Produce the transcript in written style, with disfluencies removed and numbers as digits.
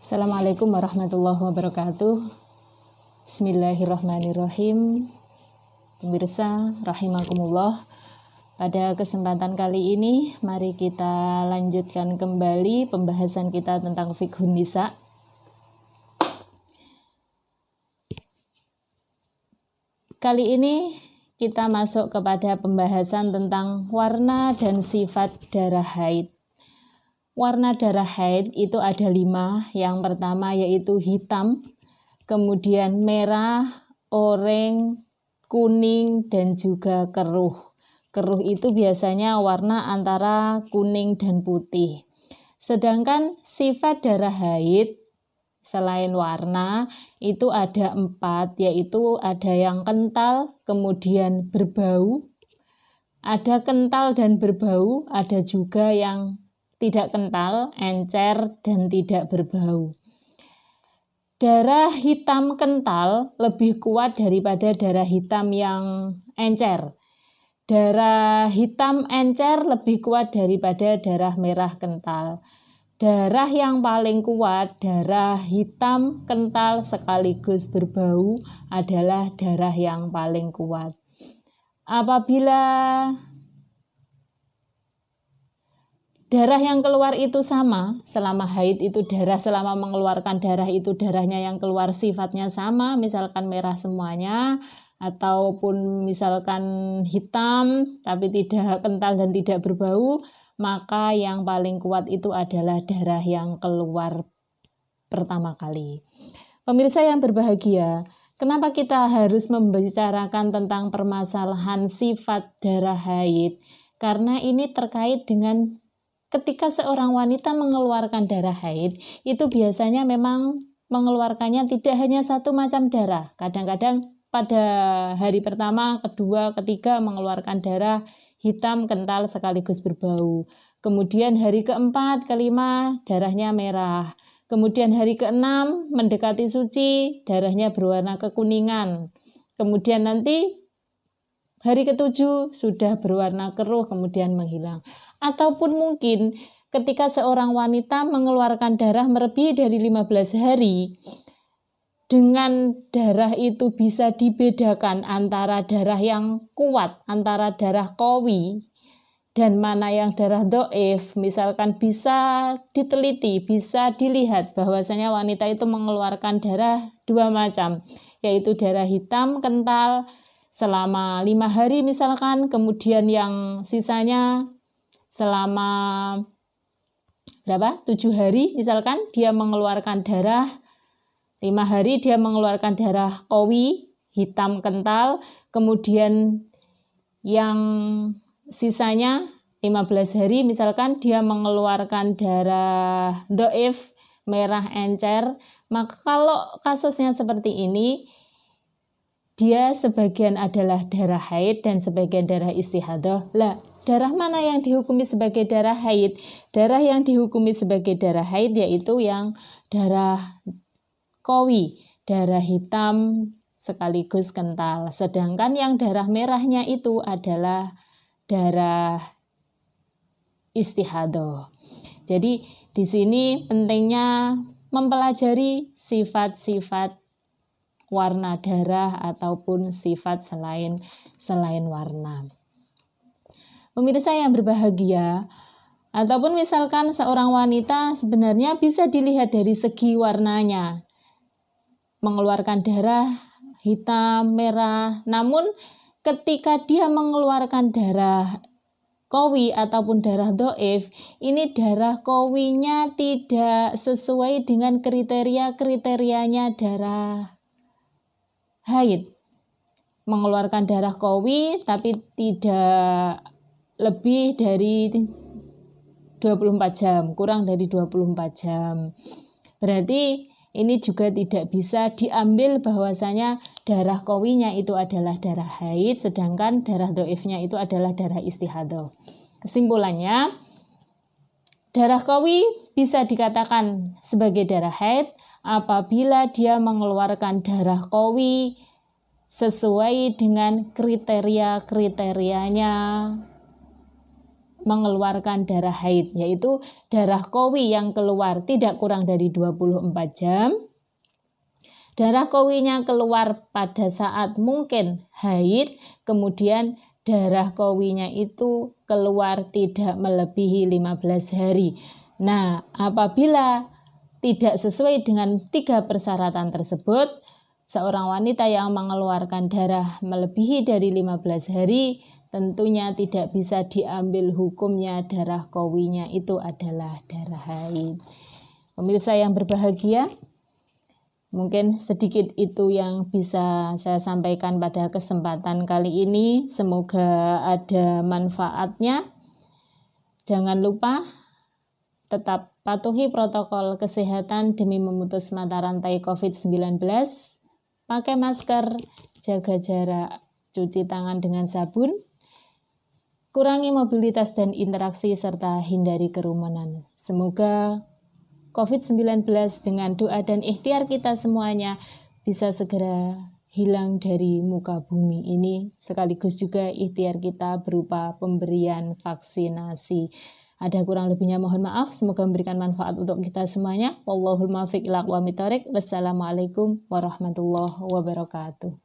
Assalamualaikum warahmatullahi wabarakatuh. Bismillahirrahmanirrahim. Pemirsa rahimakumullah. Pada kesempatan kali ini mari kita lanjutkan kembali pembahasan kita tentang fiqhun nisa. Kali ini kita masuk kepada pembahasan tentang warna dan sifat darah haid. Warna darah haid itu ada 5. Yang pertama yaitu hitam, kemudian merah, oranye, kuning, dan juga keruh. Keruh itu biasanya warna antara kuning dan putih. Sedangkan sifat darah haid selain warna itu ada 4, yaitu ada yang kental, kemudian berbau, ada kental dan berbau, ada juga yang tidak kental, encer, dan tidak berbau. Darah hitam kental lebih kuat daripada darah hitam yang encer. Darah hitam encer lebih kuat daripada darah merah kental. Darah yang paling kuat, darah hitam kental sekaligus berbau adalah darah yang paling kuat. Apabila darah yang keluar itu sama, selama haid itu darah, selama mengeluarkan darah itu darahnya yang keluar sifatnya sama, misalkan merah semuanya, ataupun misalkan hitam tapi tidak kental dan tidak berbau, maka yang paling kuat itu adalah darah yang keluar pertama kali. Pemirsa yang berbahagia, kenapa kita harus membicarakan tentang permasalahan sifat darah haid? Karena ini terkait dengan ketika seorang wanita mengeluarkan darah haid, itu biasanya memang mengeluarkannya tidak hanya satu macam darah. Kadang-kadang pada hari pertama, kedua, ketiga mengeluarkan darah hitam, kental, sekaligus berbau. Kemudian hari keempat, kelima, darahnya merah. Kemudian hari keenam, mendekati suci, darahnya berwarna kekuningan. Kemudian nanti hari ketujuh sudah berwarna keruh, kemudian menghilang. Ataupun mungkin ketika seorang wanita mengeluarkan darah melebihi dari 15 hari, dengan darah itu bisa dibedakan antara darah yang kuat, antara darah qawi, dan mana yang darah dhaif. Misalkan bisa diteliti, bisa dilihat bahwasanya wanita itu mengeluarkan darah 2 macam, yaitu darah hitam kental selama 5 hari misalkan, kemudian yang sisanya selama 7 hari misalkan dia mengeluarkan darah 5 hari dia mengeluarkan darah qawi hitam kental, kemudian yang sisanya 15 hari misalkan dia mengeluarkan darah dhaif merah encer. Maka kalau kasusnya seperti ini, dia sebagian adalah darah haid dan sebagian darah istihadah. Lah, darah mana yang dihukumi sebagai darah haid? Darah yang dihukumi sebagai darah haid yaitu yang darah qawi, darah hitam sekaligus kental. Sedangkan yang darah merahnya itu adalah darah istihadah. Jadi di sini pentingnya mempelajari sifat-sifat warna darah ataupun sifat selain warna. Pemirsa yang berbahagia, ataupun misalkan seorang wanita sebenarnya bisa dilihat dari segi warnanya, mengeluarkan darah hitam, merah, namun ketika dia mengeluarkan darah qawi ataupun darah dhaif, ini darah qawinya tidak sesuai dengan kriteria-kriterianya darah haid. Mengeluarkan darah qawi tapi tidak lebih dari 24 jam, kurang dari 24 jam. Berarti ini juga tidak bisa diambil bahwasanya darah qawinya itu adalah darah haid, sedangkan darah dhaifnya itu adalah darah istihadah. Kesimpulannya, darah qawi bisa dikatakan sebagai darah haid apabila dia mengeluarkan darah qawi sesuai dengan kriteria-kriterianya mengeluarkan darah haid, yaitu darah qawi yang keluar tidak kurang dari 24 jam. Darah qawinya keluar pada saat mungkin haid, kemudian darah qawinya itu keluar tidak melebihi 15 hari. Nah, apabila tidak sesuai dengan 3 persyaratan tersebut, seorang wanita yang mengeluarkan darah melebihi dari 15 hari tentunya tidak bisa diambil hukumnya darah qawinya itu adalah darah haid. Pemirsa yang berbahagia, mungkin sedikit itu yang bisa saya sampaikan pada kesempatan kali ini. Semoga ada manfaatnya. Jangan lupa tetap patuhi protokol kesehatan demi memutus mata rantai COVID-19. Pakai masker, jaga jarak, cuci tangan dengan sabun, kurangi mobilitas dan interaksi, serta hindari kerumunan. Semoga COVID-19 dengan doa dan ikhtiar kita semuanya bisa segera hilang dari muka bumi ini, sekaligus juga ikhtiar kita berupa pemberian vaksinasi. Ada kurang lebihnya mohon maaf, semoga memberikan manfaat untuk kita semuanya. Wallahul muwaffiq ila aqwamit thoriq. Wassalamualaikum warahmatullahi wabarakatuh.